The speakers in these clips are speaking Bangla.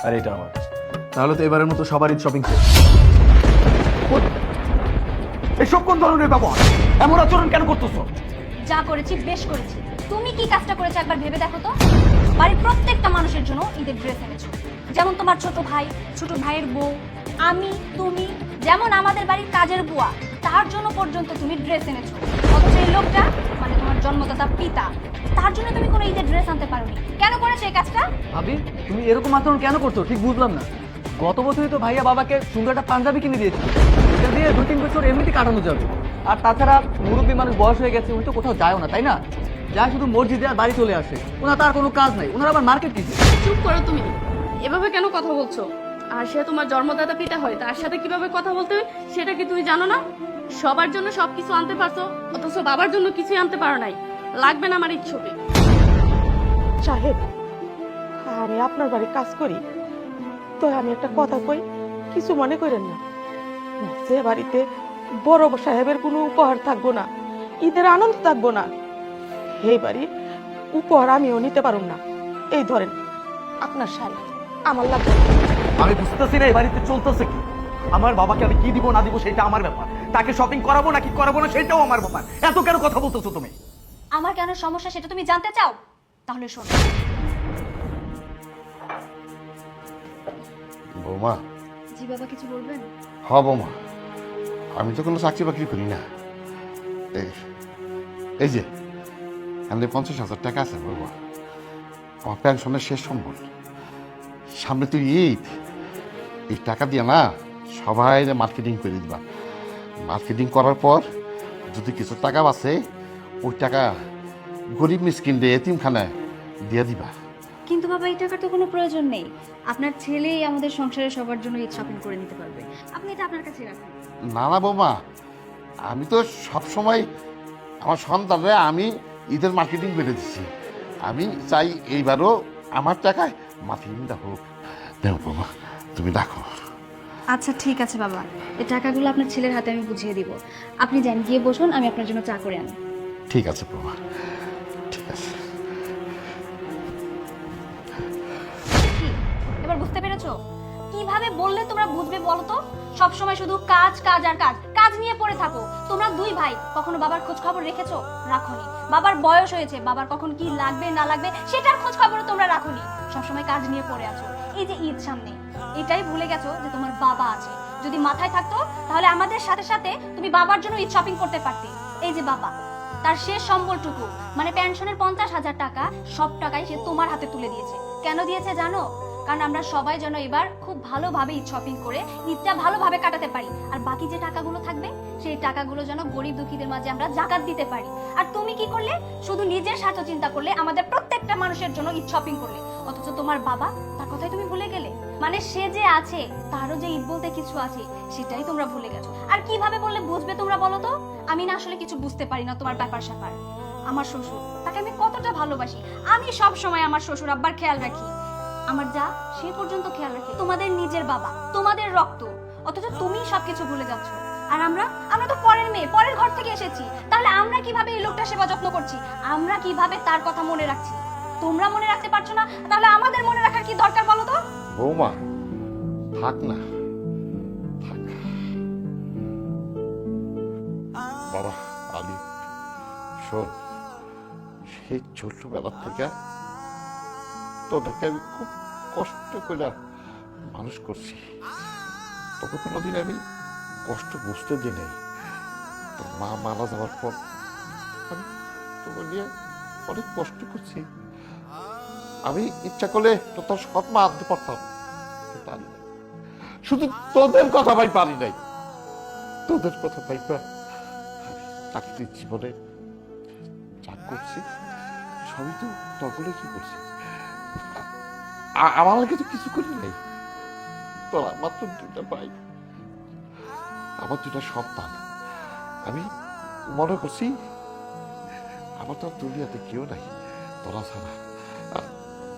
আর এটা আমার। তাহলে তো এবারের মতো সবার ঈদ শপিং শেষ। এসব কোন ধরনের ব্যবহার? এমন আচরণ কেন করতেছো? যা করেছি বেশ করেছি। তুমি কি কাজটা করেছো একবার ভেবে দেখো তো। বাড়ির প্রত্যেকটা মানুষের জন্য ঈদের ড্রেস এনেছো, যেমন তোমার ছোট ভাই, ছোট ভাইয়ের বউ, আমি, তুমি, যেমন আমাদের বাড়ির কাজের বুয়া, তার জন্য পর্যন্ত তুমি ড্রেস এনেছো। অথচ এই লোকটা, মানে তোমার জন্মদাতা পিতা, তার জন্য তুমি কোনো ঈদের ড্রেস আনতে পারোনি। কেন করেছো এই কাজটা? ভাবি তুমি এরকম আচরণ কেন করছো ঠিক বুঝলাম না। গত বছরই তো ভাইয়া বাবাকে সুন্দর একটা পাঞ্জাবি কিনে দিয়েছিল, এটা দিয়ে 2-3 বছর এমনিতে কাটানো যাবে। আর তাছাড়া মুরব্বী মানুষ বয়স হয়ে গেছে, উনি তো কোথাও যায়ও না, তাই না? যায় শুধু মসজিদে আর বাড়ি চলে আসে, ওনার তার কোনো কাজ নাই, ওনার আবার মার্কেট কিসে। চুপ করো তুমি, এভাবে কেন কথা বলছো? আর সে তোমার জন্মদাতা পিতা হয়, তার সাথে কিভাবে কথা বলতে হয় সেটা কি তুমি জানো না? সবার জন্য সবকিছু আনতে পারছো, অথচ বাবার জন্য কিছুই আনতে পারো নাই। লাগবে না আমার এই ছবি। সাহেব, আরে আপনার বাড়ি কাজ করি তো আমি একটা কথা কই, কিছু মনে করেন না। যে বাড়িতে বড় সাহেবের কোনো উপহার থাকবো না, ঈদের আনন্দ থাকবো না, এই বাড়ি উপহার আমিও নিতে পারুম না। এই ধরেন আপনার শাড়ি, আমার লাগবে না। আমি বুঝতেছি না এই বাড়িতে চলতেছে কি। আমার বাবাকে আমি কি দিব না দিব সেটা আমার ব্যাপার, তাকে শপিং করাবো নাকি করাবো না সেটাও আমার ব্যাপার। এত কেন কথা বলতেছো তুমি? আমার কেন সমস্যা সেটা তুমি জানতে চাও? তাহলে শোনো। বৌমা। জি বাবা, কিছু বলবেন? হ বৌমা, আমি তো কোনো চাকরি বাকরি করি না। এই যে এমনি 50,000 টাকা আছে বৌমা, আমার পেনশনের শেষ সম্বল। সামনে তুই ঈদ, এই টাকা দিয়ে না সবাই মার্কেটিং করে দিবা। মার্কেটিং করার পর যদি কিছু টাকা বাঁচে, ওই টাকা গরিব মিসকিনদের এতিমখানায় দিয়ে দিবা। কিন্তু বাবা, এই টাকার তো কোনো প্রয়োজন নেই। আপনার ছেলেই আমাদের সংসারে সবার জন্য ঈদ শপিং করে নিতে পারবে। আপনি এটা আপনার কাছে রাখুন। না না বৌমা, আমি তো সবসময় আমার সন্তানরা আমি ঈদের মার্কেটিং করে দিচ্ছি। আমি চাই এইবারও আমার টাকায় মার্কেটিংটা হোক। দেখো বৌমা, তুমি দেখো। আচ্ছা ঠিক আছে বাবা, এই টাকাগুলো আপনার ছেলের হাতে আমি বুঝিয়ে দিব। আপনি যান, গিয়ে বসুন, আমি আপনার জন্য চা করে আনি। ঠিক আছে বৌমা, ঠিক আছে। কি এবার বুঝতে পেরেছো? কিভাবে বললে তোমরা বুঝবে বলো তো? সবসময় শুধু কাজ কাজ আর কাজ, কাজ নিয়ে পড়ে থাকো। তোমরা দুই ভাই কখনো বাবার খোঁজ খবর রেখেছো? রাখোনি। বাবার বয়স হয়েছে, বাবার কখন কি লাগবে না লাগবে সেটার খোঁজ খবর তোমরা রাখোনি। সবসময় কাজ নিয়ে পড়ে আছো। এই যে ঈদ সামনে, এটাই ভুলে গেছো যে তোমার বাবা আছে। যদি মাথায় থাকতো তাহলে আমাদের সাথে সাথে তুমি বাবার জন্য ঈদ শপিং করতে পারতে। এই যে বাবা, তার শেষ সম্বলটুকু, মানে পেনশনের 50,000 টাকা, সব টাকাই সে তোমার হাতে তুলে দিয়েছে। কেন দিয়েছে জানো? কারণ আমরা সবাই যেন এবার খুব ভালোভাবে ঈদ শপিং করে ঈদটা ভালোভাবে কাটাতে পারি। আর বাকি যে টাকাগুলো থাকবে সেই টাকাগুলো যেন গরিব দুঃখীদের মাঝে আমরা জাকাত দিতে পারি। আর তুমি কি করলে? শুধু নিজের স্বার্থ চিন্তা করলে, আমাদের প্রত্যেকটা মানুষের জন্য ঈদ শপিং করলে। অথচ তোমার বাবা, তার কথাই তুমি ভুলে গেলে। মানে সে যে আছে, তারও যে ঈদ বলতে কিছু আছে, সেটাই তোমরা ভুলে গেছো। আর কিভাবে বললে বুঝবে তোমরা বলো তো? আমি না আসলে কিছু বুঝতে পারি না তোমার ব্যাপার স্যাপার। আমার শ্বশুর, তাকে আমি কতটা ভালোবাসি। আমি সব সময় আমার শ্বশুর আব্বার খেয়াল রাখি। আমার যা, সে পর্যন্ত খেয়াল রাখে। তোমাদের নিজের বাবা, তোমাদের রক্ত, অথচ তুমি সবকিছু ভুলে যাচ্ছ। আর আমরা তো পরের মেয়ে, পরের ঘর থেকে এসেছি। তাহলে আমরা কিভাবে এই লোকটা সেবা যত্ন করছি? আমরা কিভাবে তার কথা মনে রাখছি? তোমরা মনে রাখতে পারছো না, তাহলে আমাদের মনে রাখার কি দরকার বলো তো? বৌমা থাক না, থাক। বাবা আলী, শোন, সেই ছোটবেলা থেকে তোদেরকে আমি খুব কষ্ট করে মানুষ করছি। তোকে কোনোদিন আমি কষ্ট বুঝতে দিই নাই। তোর মা মারা যাওয়ার পর আমি তোকে নিয়ে অনেক কষ্ট করছি। আমি ইচ্ছা করলে তো তোর সৎ মা আনতে পারতাম, পারি নাই। শুধু তোদের কথা ভাই পারি নাই, তোদের কথা ভাই চাকরির জীবনে যা করছি সবই তো তখনই কি করছি। আমার আগে তো কিছু করি নাই। তোরা মাত্র 2টা ভাই, আমার 2টা সন্তান। আমি মনে করছি আমার তো দুনিয়াতে কেউ নাই তোরা ছাড়া।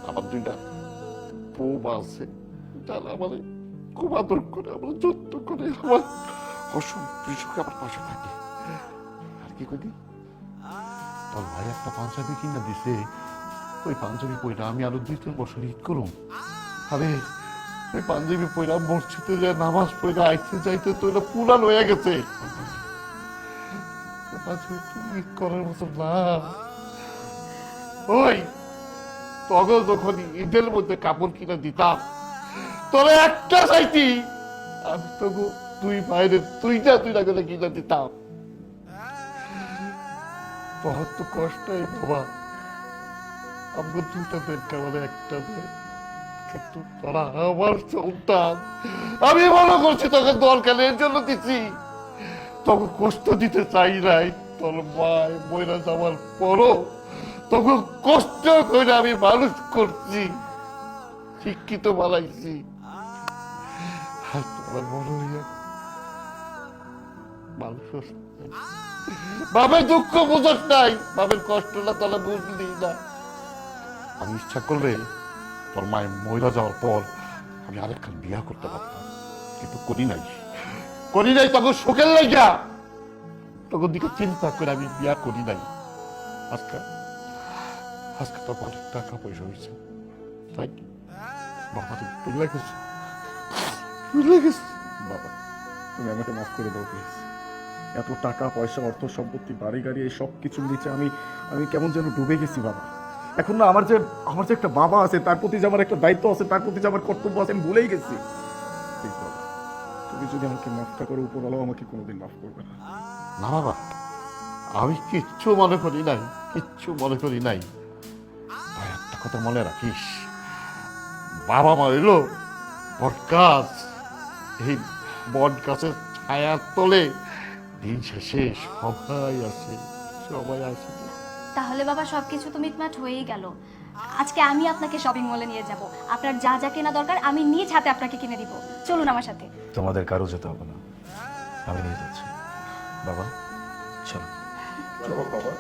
আমার 2টা বৌমা আছে যারা আমার খুব আদর করে, আমার যত্ন করে, আমার অসুখ বিসুখে আমার পাশে থাকে। আর কি করি, তোর ভাই একটা পাঞ্জাবি কিনা দিছে, ওই পাঞ্জাবি পয়টা আমি আরো 2-3 বছর ঈদ করুম। আরে এই পাঞ্জাবি পয়রা মসজিদে যে নামাজ পয়রা আইতে যাইতে তো এটা পুরান হয়ে গেছে। পাঞ্জাবি তুমি করার মতো না। ওই তখন যখন ঈদের মধ্যে কাপড় কিনে দিতাম তোরা একটা চাইতি, আমি তবু তুই বাইরে তুইটা করে কিনে দিতাম। বহুত তো কষ্টই বাবা, আমাকে দুইটা বেডটা মানে একটা বেড, কিন্তু তোরা আমার সন্তান। আমি মনে করছি তোকে দরকার এর জন্য দিচ্ছি, তোকে কষ্ট দিতে চাই নাই। তোর মায় বইরা যাওয়ার পরও তোকে কষ্ট করে আমি মানুষ করছি, শিক্ষিত বানাইছি। আর তোর মনে হইয়া মানুষ বাবার দুঃখ বুঝত নাই, বাবার কষ্টটা তাহলে বুঝলি না। আমি ইচ্ছা করলে তোর মায়ের মহিলা যাওয়ার পর আমি আরেকখান বিয়া করতে পারতাম, কিন্তু করি নাই তখন শোকের লাইগা, তখন দিকে চিন্তা করে আমি বিয়া করি নাই। আজকে তো অনেক টাকা পয়সা হয়েছে, তাই বাবা তুমি বুঝলে গেছো। বাবা তুমি আমাকে মাফ করে দাও প্লিজ। এত টাকা পয়সা অর্থ সম্পত্তি বাড়ি গাড়ি এই সব কিছু নিচে আমি কেমন যেন ডুবে গেছি বাবা। এখন না আমার যে একটা বাবা আছে, তার প্রতি যে আমার একটা দায়িত্ব আছে, তার প্রতি যে আমার কর্তব্য আছে, আমি ভুলেই গেছি। প্লিজ বাবা, তুমি যদি আমাকে মাফটা করো, উপরওয়ালাও আমাকে কোনোদিন মাফ করবে না। না বাবা, আমি কিচ্ছু মনে করি নাই। ভাই একটা কথা মনে রাখিস, বাবা মা এলো বট গাছ, এই বট গাছের ছায়ার তলে দিন শেষে সবাই আসে। তাহলে বাবা সবকিছু তো মিটমাট হয়েই গেল। আজকে আমি আপনাকে শপিং মলে নিয়ে যাব, আপনার যা যা কেনা দরকার আমি নিজ হাতে আপনাকে কিনে দিব। চলুন আমার সাথে। তোমাদের কারো যেতে হবে না, আমি নিয়ে যাচ্ছি। বাবা চলো। চলো বাবা।